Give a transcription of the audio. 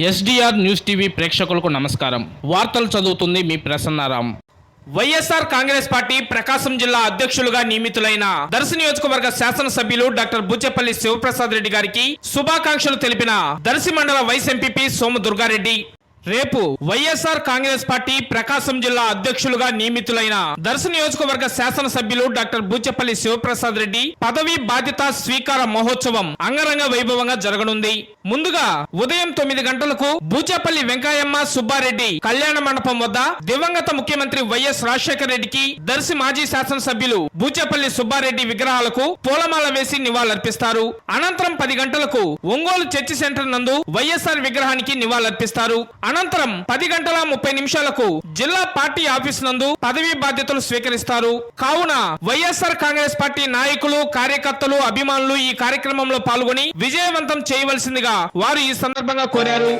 SDR news TV ప్రేక్షకులకు నమస్కారం. వార్తలు చదువుతుంది మీ ప్రసన్నారాం. వైఎస్ఆర్ కాంగ్రెస్ పార్టీ ప్రకాశం జిల్లా అధ్యక్షులుగా నియమితులైన దర్శి నియోజకవర్గ శాసనసభ్యులు డాక్టర్ బూచేపల్లి శివప్రసాద్ రెడ్డి గారికి శుభాకాంక్షలు తెలిపిన దర్శి మండల వైస్ ఎంపీపీ సోము దుర్గారెడ్డి రేపు వైఎస్ఆర్ కాంగ్రెస్ పార్టీ ప్రకాశం జిల్లా అధ్యక్షులుగా నియమితులైన దర్శి నియోజకవర్గ శాసనసభ్యులు డాక్టర్ బూచేపల్లి శివప్రసాద్ రెడ్డి పదవీ బాధ్యత స్వీకార మహోత్సవం అంగరంగ వైభవంగా జరగనుంది. ముందుగా ఉదయం 9 గంటలకు బూచేపల్లి వెంకయ్యమ్మ సుబ్బారెడ్డి కళ్యాణ మండపం వద్ద దివంగత ముఖ్యమంత్రి వైఎస్ రాజశేఖర రెడ్డికి దర్శి మాజీ శాసనసభ్యులు బూచేపల్లి సుబ్బారెడ్డి విగ్రహాలకు పూలమాల వేసి నివాళులర్పిస్తారు. అనంతరం 10 గంటలకు ఒంగోలు చర్చి సెంటర్ నందు వైఎస్ఆర్ విగ్రహానికి నివాళులర్పిస్తారు. అనంతరం 10:30 జిల్లా పార్టీ ఆఫీస్ నందు పదవీ బాధ్యతలు స్వీకరిస్తారు. కావున వైఎస్ఆర్ కాంగ్రెస్ పార్టీ నాయకులు, కార్యకర్తలు, అభిమానులు ఈ కార్యక్రమంలో పాల్గొని విజయవంతం చేయవలసిందిగా వారు ఈ సందర్భంగా కోరారు.